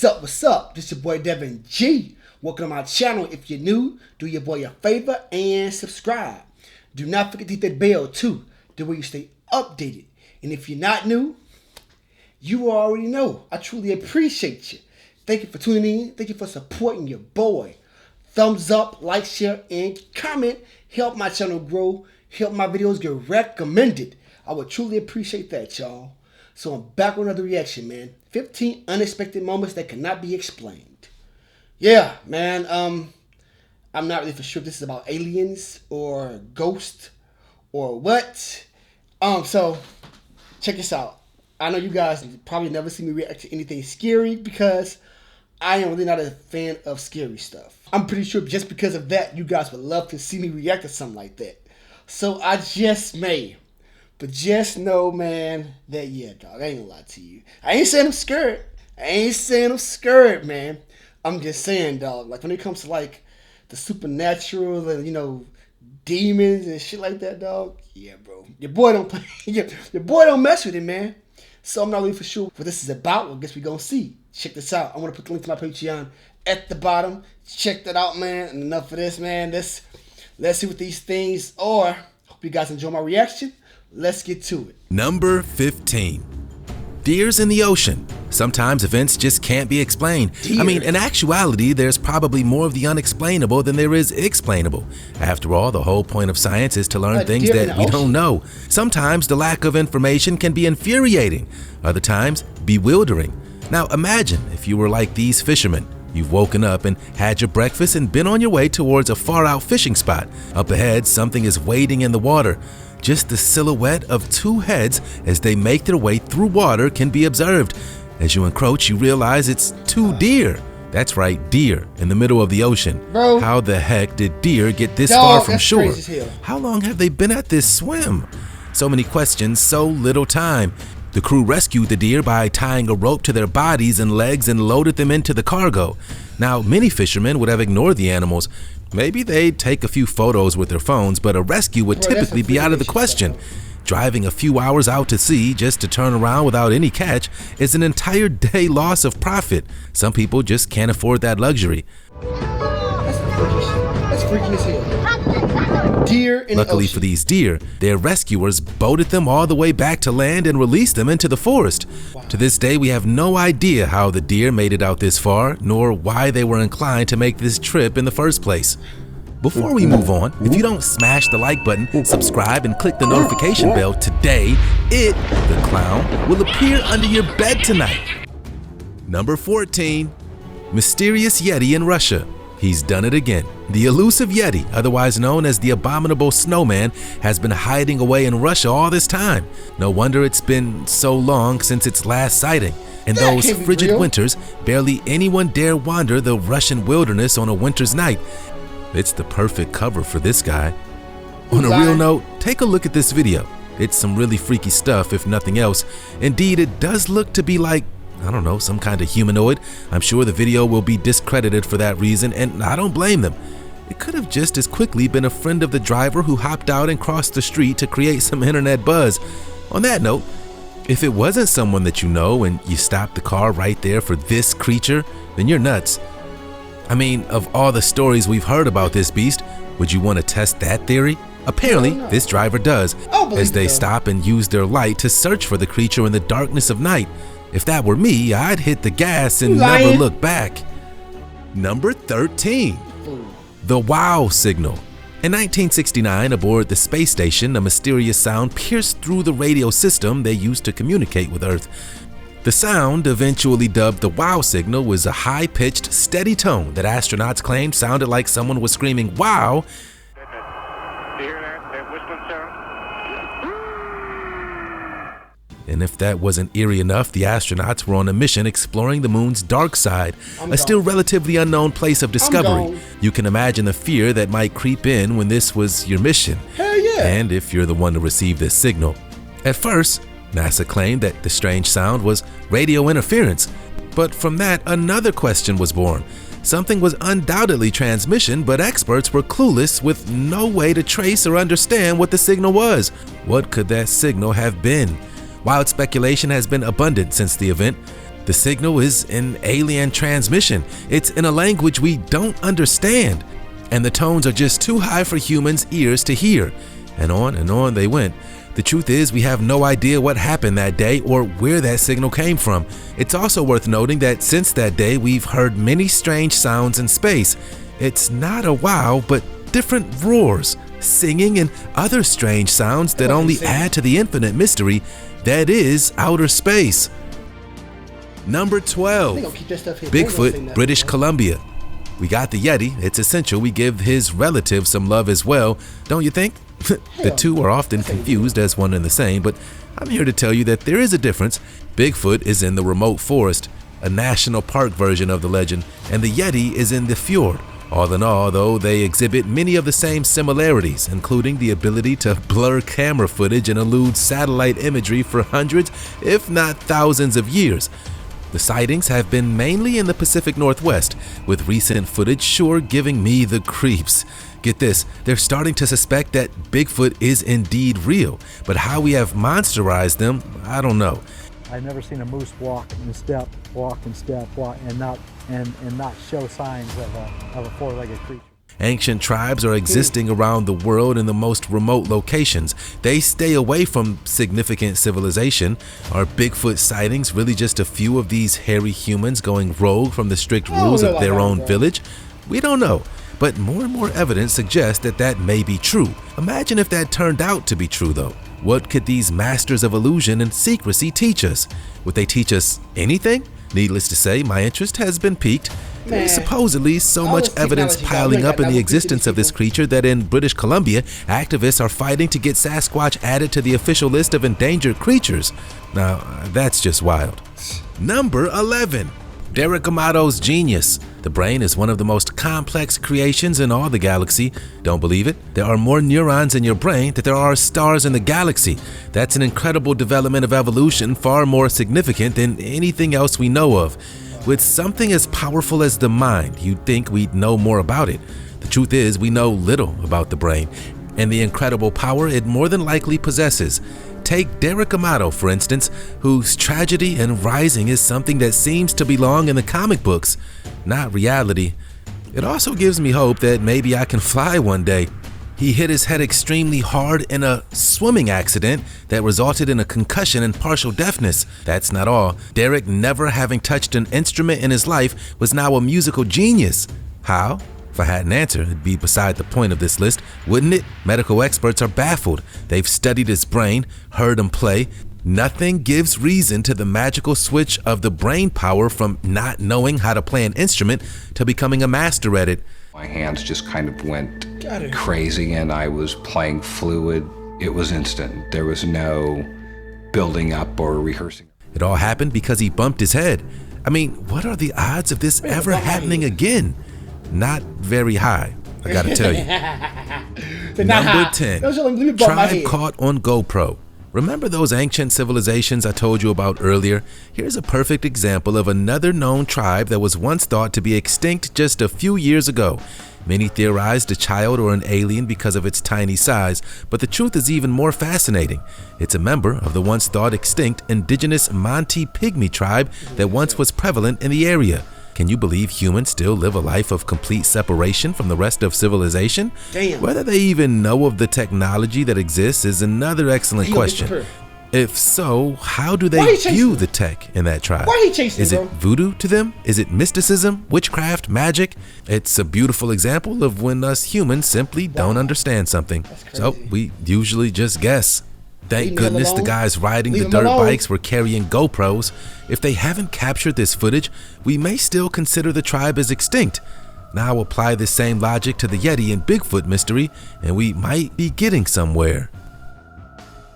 What's up, what's up? This your boy Devin G. Welcome to my channel. If you're new, do your boy a favor and subscribe. Do not forget to hit that bell too, the way you stay updated. And if you're not new, you already know. I truly appreciate you. Thank you for tuning in. Thank you for supporting your boy. Thumbs up, like, share, and comment. Help my channel grow. Help my videos get recommended. I would truly appreciate that, y'all. So I'm back with another reaction, man. 15 unexpected moments that cannot be explained. Yeah, man. I'm not really for sure if this is about aliens or ghosts or what. So check this out. I know you guys probably never see me react to anything scary because I am really not a fan of scary stuff. I'm pretty sure just because of that, you guys would love to see me react to something like that. So I just may. But just know, man, that, yeah, dog, I ain't gonna lie to you. I ain't saying I'm scared. Man. I'm just saying, dog, like, when it comes to, like, the supernatural and, you know, demons and shit like that, dog, yeah, bro. Your boy don't play, your boy don't mess with it, man. So I'm not really for sure what this is about. Well, I guess we gonna see. Check this out. I'm gonna put the link to my Patreon at the bottom. Check that out, man. And enough of this, man. Let's see what these things are. Hope you guys enjoy my reaction. Let's get to it. Number 15. Deers in the ocean. Sometimes events just can't be explained. Deer. I mean, in actuality, there's probably more of the unexplainable than there is explainable. After all, the whole point of science is to learn things that we don't know. Sometimes the lack of information can be infuriating. Other times, bewildering. Now imagine if you were like these fishermen. You've woken up and had your breakfast and been on your way towards a far-out fishing spot. Up ahead, something is wading in the water. Just the silhouette of two heads as they make their way through water can be observed. As you encroach, you realize it's two deer. That's right, deer in the middle of the ocean. Bro. How the heck did deer get this far from shore? Crazy as hell. How long have they been at this swim? So many questions, so little time. The crew rescued the deer by tying a rope to their bodies and legs and loaded them into the cargo. Now, many fishermen would have ignored the animals. Maybe they'd take a few photos with their phones, but a rescue would typically be out of the question. Driving a few hours out to sea just to turn around without any catch is an entire day loss of profit. Some people just can't afford that luxury. That's freaky as hell. Deer in Luckily the for ocean. these deer, their rescuers boated them all the way back to land and released them into the forest. Wow. To this day, we have no idea how the deer made it out this far, nor why they were inclined to make this trip in the first place. Before we move on, if you don't smash the like button, subscribe, and click the notification bell today, the clown, will appear under your bed tonight. Number 14. Mysterious Yeti in Russia. He's done it again. The elusive Yeti, otherwise known as the abominable snowman, has been hiding away in Russia all this time. No wonder it's been so long since its last sighting. In those frigid winters, barely anyone dare wander the Russian wilderness on a winter's night. It's the perfect cover for this guy. On a real note, take a look at this video. It's some really freaky stuff, if nothing else. Indeed, it does look to be like, I don't know, some kind of humanoid. I'm sure the video will be discredited for that reason, and I don't blame them. It could have just as quickly been a friend of the driver who hopped out and crossed the street to create some internet buzz. On that note, if it wasn't someone that you know and you stopped the car right there for this creature, then you're nuts. I mean, of all the stories we've heard about this beast, would you want to test that theory? Apparently, this driver does, as they stop and use their light to search for the creature in the darkness of night. If that were me, I'd hit the gas and never look back. Number 13. The wow signal. In 1969, aboard the space station, a mysterious sound pierced through the radio system they used to communicate with Earth. The sound, eventually dubbed the wow signal, was a high-pitched, steady tone that astronauts claimed sounded like someone was screaming wow. Do you hear that whistling sound? And if that wasn't eerie enough, the astronauts were on a mission exploring the moon's dark side, a still relatively unknown place of discovery. You can imagine the fear that might creep in when this was your mission. Hell yeah. And if you're the one to receive this signal. At first, NASA claimed that the strange sound was radio interference, but from that, another question was born. Something was undoubtedly transmission, but experts were clueless with no way to trace or understand what the signal was. What could that signal have been? Wild speculation has been abundant since the event. The signal is an alien transmission. It's in a language we don't understand. And the tones are just too high for humans' ears to hear. And on they went. The truth is, we have no idea what happened that day or where that signal came from. It's also worth noting that since that day, we've heard many strange sounds in space. It's not a wow, but different roars, singing, and other strange sounds that only add to the infinite mystery that is outer space. Number 12, Bigfoot, British Columbia. We got the Yeti. It's essential we give his relatives some love as well, don't you think? The two are often confused as one and the same, but I'm here to tell you that there is a difference. Bigfoot is in the remote forest, a national park version of the legend, and the Yeti is in the fjord. All in all, though, they exhibit many of the same similarities, including the ability to blur camera footage and elude satellite imagery for hundreds, if not thousands of years. The sightings have been mainly in the Pacific Northwest, with recent footage sure giving me the creeps. Get this, they're starting to suspect that Bigfoot is indeed real, but how we have monsterized them, I don't know. I've never seen a moose walk and step, and not show signs of a four-legged creature. Ancient tribes are existing around the world in the most remote locations. They stay away from significant civilization. Are Bigfoot sightings really just a few of these hairy humans going rogue from the strict rules of their own village? We don't know, but more and more evidence suggests that that may be true. Imagine if that turned out to be true, though. What could these masters of illusion and secrecy teach us? Would they teach us anything? Needless to say, my interest has been piqued. There's supposedly so much evidence piling up in the existence of this creature that in British Columbia, activists are fighting to get Sasquatch added to the official list of endangered creatures. Now, that's just wild. Number 11. Derek Amato's genius. The brain is one of the most complex creations in all the galaxy. Don't believe it? There are more neurons in your brain than there are stars in the galaxy. That's an incredible development of evolution, far more significant than anything else we know of. With something as powerful as the mind, you'd think we'd know more about it. The truth is, we know little about the brain and the incredible power it more than likely possesses. Take Derek Amato, for instance, whose tragedy and rising is something that seems to belong in the comic books, not reality. It also gives me hope that maybe I can fly one day. He hit his head extremely hard in a swimming accident that resulted in a concussion and partial deafness. That's not all. Derek, never having touched an instrument in his life, was now a musical genius. How? If I had an answer, it'd be beside the point of this list, wouldn't it? Medical experts are baffled. They've studied his brain, heard him play. Nothing gives reason to the magical switch of the brain power from not knowing how to play an instrument to becoming a master at it. My hands just kind of went crazy and I was playing fluid. It was instant. There was no building up or rehearsing. It all happened because he bumped his head. I mean, what are the odds of this ever happening again? Not very high, I gotta tell you. Number 10, tribe caught on GoPro. Remember those ancient civilizations I told you about earlier? Here's a perfect example of another known tribe that was once thought to be extinct just a few years ago. Many theorized a child or an alien because of its tiny size, but the truth is even more fascinating. It's a member of the once thought extinct indigenous Monte Pygmy tribe that once was prevalent in the area. Can you believe humans still live a life of complete separation from the rest of civilization? Damn. Whether they even know of the technology that exists is another excellent question. If so, how do they view the tech in that tribe? Why he chasing, Is it voodoo to them? Is it mysticism, witchcraft, magic? It's a beautiful example of when us humans simply don't understand something. So we usually just guess. Thank goodness the guys riding the dirt bikes were carrying GoPros. If they haven't captured this footage, we may still consider the tribe as extinct. Now apply this same logic to the Yeti and Bigfoot mystery, and we might be getting somewhere.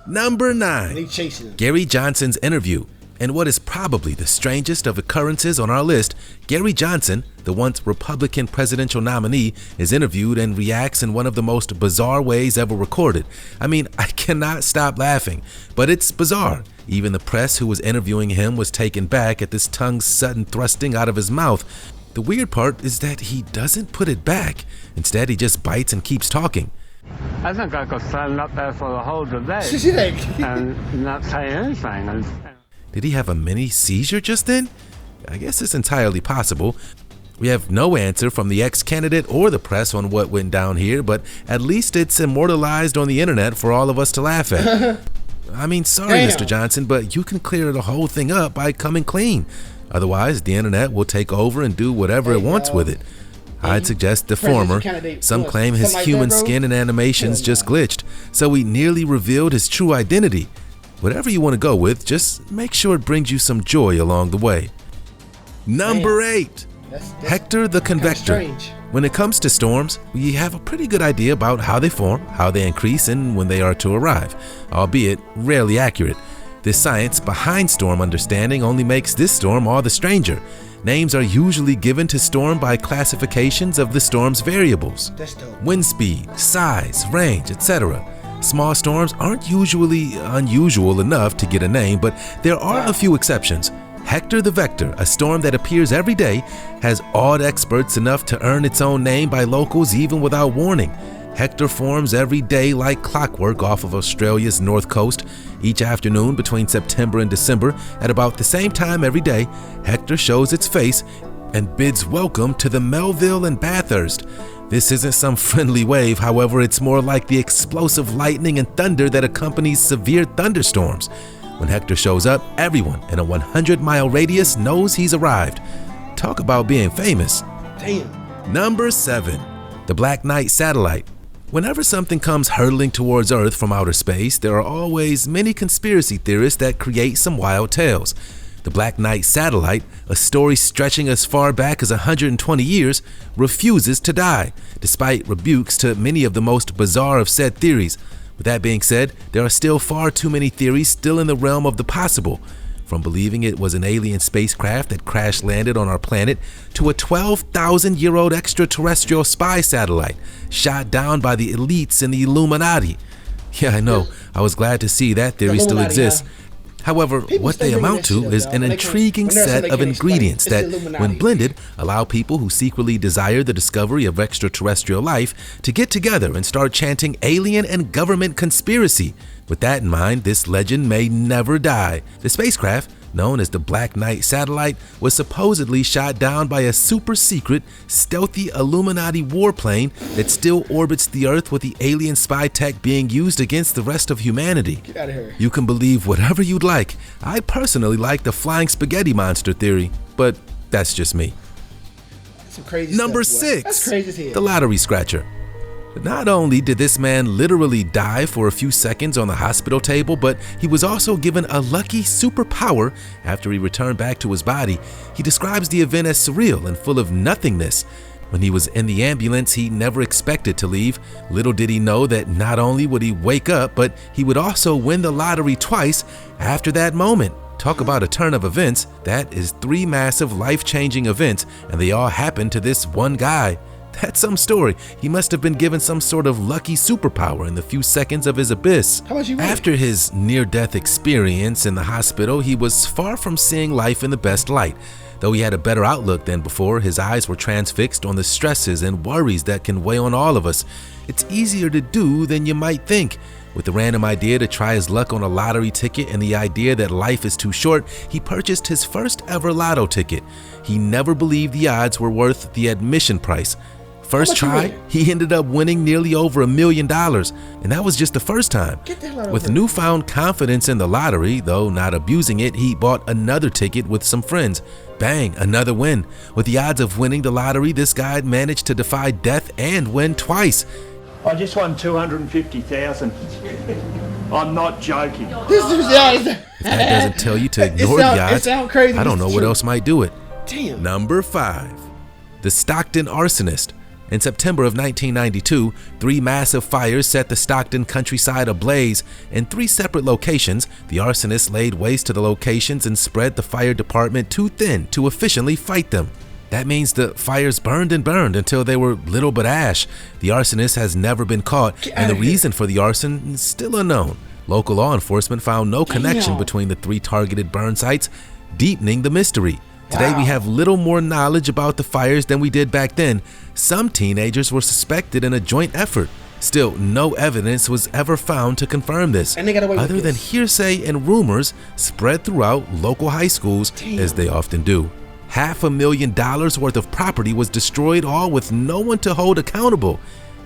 Number 9, Gary Johnson's interview. And what is probably the strangest of occurrences on our list, Gary Johnson, the once Republican presidential nominee, is interviewed and reacts in one of the most bizarre ways ever recorded. I mean, I cannot stop laughing, but it's bizarre. Even the press who was interviewing him was taken back at this tongue's sudden thrusting out of his mouth. The weird part is that he doesn't put it back. Instead, he just bites and keeps talking. I think I could stand up there for the whole debate and not say anything. Did he have a mini seizure just then? I guess it's entirely possible. We have no answer from the ex-candidate or the press on what went down here, but at least it's immortalized on the internet for all of us to laugh at. I mean, sorry, Damn. Mr. Johnson, but you can clear the whole thing up by coming clean. Otherwise, the internet will take over and do whatever it wants with it. I'd suggest the former. Some claim his human skin and animations just glitched, so he nearly revealed his true identity. Whatever you want to go with, just make sure it brings you some joy along the way. Number 8. Hector the Conductor. When it comes to storms, we have a pretty good idea about how they form, how they increase, and when they are to arrive, albeit rarely accurate. This science behind storm understanding only makes this storm all the stranger. Names are usually given to storm by classifications of the storm's variables: wind speed, size, range, etc. Small storms aren't usually unusual enough to get a name, but there are a few exceptions. Hector the Vector, a storm that appears every day, has awed experts enough to earn its own name by locals even without warning. Hector forms every day like clockwork off of Australia's north coast. Each afternoon between September and December, at about the same time every day, Hector shows its face and bids welcome to the Melville and Bathurst. This isn't some friendly wave, however, it's more like the explosive lightning and thunder that accompanies severe thunderstorms. When Hector shows up, everyone in a 100-mile radius knows he's arrived. Talk about being famous. Damn. Number 7. The Black Knight Satellite. Whenever something comes hurtling towards Earth from outer space, there are always many conspiracy theorists that create some wild tales. The Black Knight Satellite, a story stretching as far back as 120 years, refuses to die, despite rebukes to many of the most bizarre of said theories. With that being said, there are still far too many theories still in the realm of the possible. From believing it was an alien spacecraft that crash-landed on our planet, to a 12,000-year-old extraterrestrial spy satellite shot down by the elites in the Illuminati. Yeah, I know, I was glad to see that theory still exists. However, what they amount to is an intriguing set of ingredients that, when blended, allow people who secretly desire the discovery of extraterrestrial life to get together and start chanting alien and government conspiracy. With that in mind, this legend may never die. The spacecraft, known as the Black Knight Satellite, was supposedly shot down by a super-secret, stealthy Illuminati warplane that still orbits the Earth, with the alien spy tech being used against the rest of humanity. Get out of here. You can believe whatever you'd like. I personally like the flying spaghetti monster theory, but that's just me. That's some crazy Number stuff, boy. 6. That's crazy as hell. The lottery scratcher. Not only did this man literally die for a few seconds on the hospital table, but he was also given a lucky superpower after he returned back to his body. He describes the event as surreal and full of nothingness. When he was in the ambulance, he never expected to leave. Little did he know that not only would he wake up, but he would also win the lottery twice after that moment. Talk about a turn of events. That is 3 massive life-changing events, and they all happened to this one guy. That's some story. He must have been given some sort of lucky superpower in the few seconds of his abyss. How much you win? After his near-death experience in the hospital, he was far from seeing life in the best light. Though he had a better outlook than before, his eyes were transfixed on the stresses and worries that can weigh on all of us. It's easier to do than you might think. With the random idea to try his luck on a lottery ticket and the idea that life is too short, he purchased his first ever lotto ticket. He never believed the odds were worth the admission price. First try, he ended up winning nearly over $1 million, and that was just the first time. With newfound confidence in the lottery, though not abusing it, he bought another ticket with some friends. Bang, another win. With the odds of winning the lottery, this guy managed to defy death and win twice. I just won 250,000. I'm not joking. If that doesn't tell you to ignore the odds, crazy, I don't know what else might do it. Damn. Number 5. The Stockton Arsonist. In September of 1992, 3 massive fires set the Stockton countryside ablaze. In 3 separate locations, the arsonist laid waste to the locations and spread the fire department too thin to efficiently fight them. That means the fires burned and burned until they were little but ash. The arsonist has never been caught, and the reason for the arson is still unknown. Local law enforcement found no connection between the 3 targeted burn sites, deepening the mystery. Today we have little more knowledge about the fires than we did back then. Some teenagers were suspected in a joint effort. Still, no evidence was ever found to confirm this, And they got away with other than this. hearsay and rumors spread throughout local high schools, as they often do. $500,000 worth of property was destroyed, all with no one to hold accountable.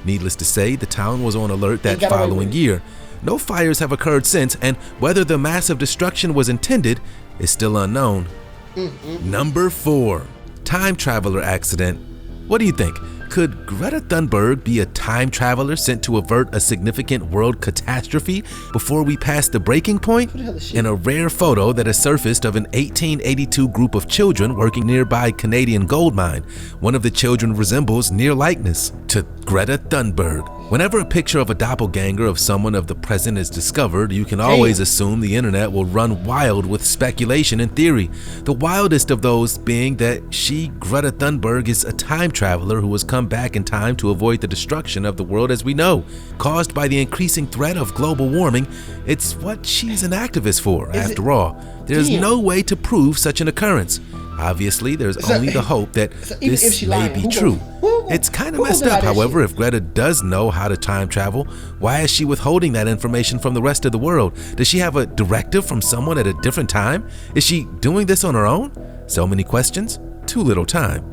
Needless to say, the town was on alert that got away with following it. year. No fires have occurred since, and whether the massive destruction was intended is still unknown. Number 4, time traveler accident. What do you think? Could Greta Thunberg be a time traveler sent to avert a significant world catastrophe before we pass the breaking point? In a rare photo that has surfaced of an 1882 group of children working nearby Canadian gold mine, one of the children resembles near likeness to Greta Thunberg. Whenever a picture of a doppelganger of someone of the present is discovered, you can always assume the internet will run wild with speculation and theory. The wildest of those being that she, Greta Thunberg, is a time traveler who has come back in time to avoid the destruction of the world as we know. Caused by the increasing threat of global warming, it's what she's an activist for, after all. There's no way to prove such an occurrence. Obviously, there's only the hope that this may be true. It's kind of messed up, however, if Greta does know how to time travel. Why is she withholding that information from the rest of the world? Does she have a directive from someone at a different time? Is she doing this on her own? So many questions, too little time.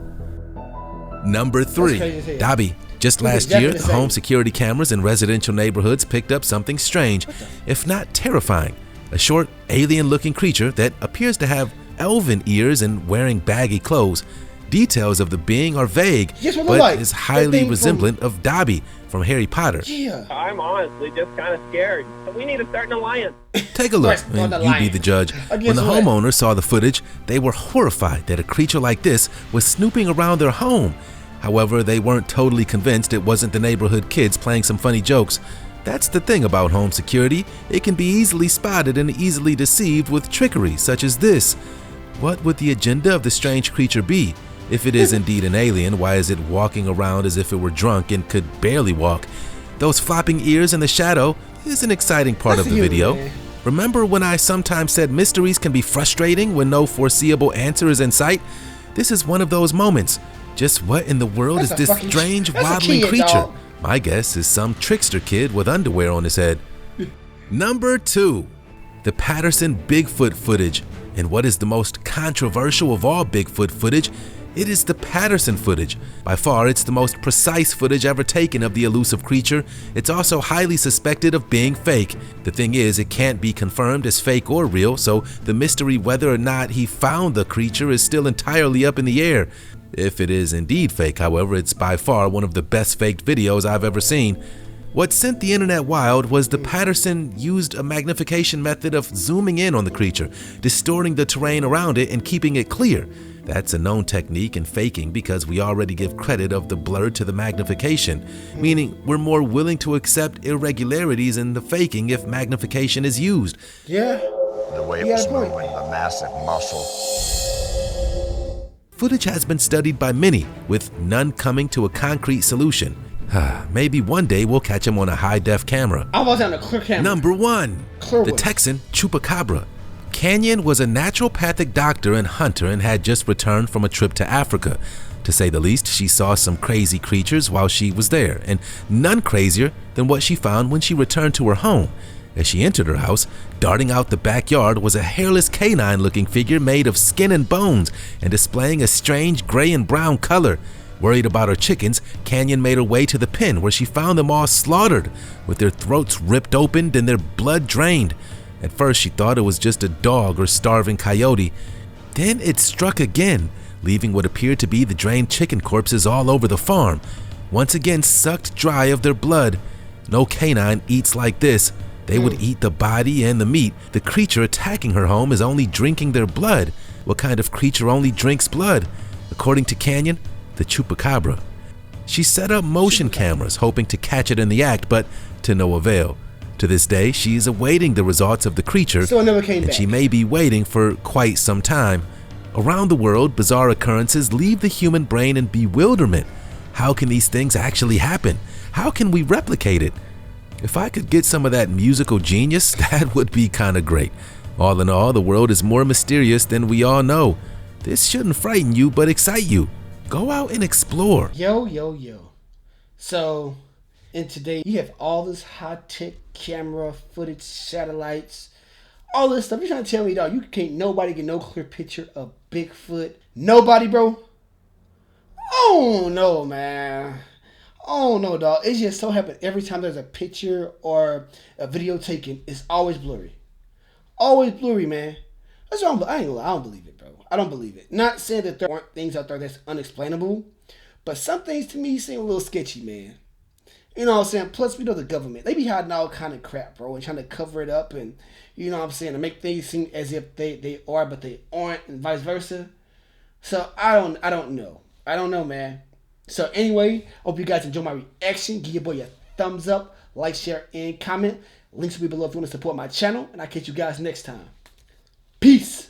Number 3, Dobby. Just last year, the home security cameras in residential neighborhoods picked up something strange, if not terrifying. A short, alien-looking creature that appears to have elven ears and wearing baggy clothes. Details of the being are vague, but is highly resemblant of Dobby from Harry Potter. I'm honestly just kind of scared. We need to start an alliance. Take a look, and you be the judge. When the homeowner saw the footage, they were horrified that a creature like this was snooping around their home. However, they weren't totally convinced it wasn't the neighborhood kids playing some funny jokes. That's the thing about home security. It can be easily spotted and easily deceived with trickery such as this. What would the agenda of the strange creature be? If it is indeed an alien, why is it walking around as if it were drunk and could barely walk? Those flopping ears in the shadow is an exciting part of the video. Remember when I sometimes said mysteries can be frustrating when no foreseeable answer is in sight? This is one of those moments. Just what in the world is this strange waddling creature? My guess is some trickster kid with underwear on his head. Number 2, the Patterson Bigfoot footage. And what is the most controversial of all Bigfoot footage? It is the Patterson footage. By far, it's the most precise footage ever taken of the elusive creature. It's also highly suspected of being fake. The thing is, it can't be confirmed as fake or real, so the mystery whether or not he found the creature is still entirely up in the air. If it is indeed fake, however, it's by far one of the best faked videos I've ever seen. What sent the internet wild was the Patterson used a magnification method of zooming in on the creature, distorting the terrain around it and keeping it clear. That's a known technique in faking because we already give credit of the blur to the magnification, meaning we're more willing to accept irregularities in the faking if magnification is used. Yeah. The way it was moving, the massive muscle. Footage has been studied by many, with none coming to a concrete solution. Maybe one day we'll catch him on a high-def camera. I was on a clear camera. Number 1, the Texan Chupacabra. Canyon was a naturopathic doctor and hunter and had just returned from a trip to Africa. To say the least, she saw some crazy creatures while she was there, and none crazier than what she found when she returned to her home. As she entered her house, darting out the backyard was a hairless canine-looking figure made of skin and bones and displaying a strange gray and brown color. Worried about her chickens, Canyon made her way to the pen where she found them all slaughtered, with their throats ripped open and their blood drained. At first she thought it was just a dog or starving coyote. Then it struck again, leaving what appeared to be the drained chicken corpses all over the farm, once again sucked dry of their blood. No canine eats like this. They would eat the body and the meat. The creature attacking her home is only drinking their blood. What kind of creature only drinks blood? According to Canyon, the Chupacabra. She set up motion cameras hoping to catch it in the act, but to no avail. To this day, she is awaiting the results of the creature, and she may be waiting for quite some time. Around the world, bizarre occurrences leave the human brain in bewilderment. How can these things actually happen? How can we replicate it? If I could get some of that musical genius, that would be kinda great. All in all, the world is more mysterious than we all know. This shouldn't frighten you, but excite you. Go out and explore. Yo. So, And today you have all this high-tech camera footage, satellites, all this stuff. You're trying to tell me, dog, you can't nobody get no clear picture of Bigfoot? Nobody, bro? Oh no, man. Oh no, dog. It's just so happen every time there's a picture or a video taken, it's always blurry. Always blurry, man. That's what I ain't gonna lie, I don't believe it, bro. I don't believe it. Not saying that there aren't things out there that's unexplainable, but some things to me seem a little sketchy, man. You know what I'm saying? Plus, we know the government. They be hiding all kind of crap, bro, and trying to cover it up and, you know what I'm saying, to make things seem as if they are, but they aren't, and vice versa. So, I don't know. I don't know, man. So, anyway, hope you guys enjoy my reaction. Give your boy a thumbs up, like, share, and comment. Links will be below if you want to support my channel, and I'll catch you guys next time. Peace!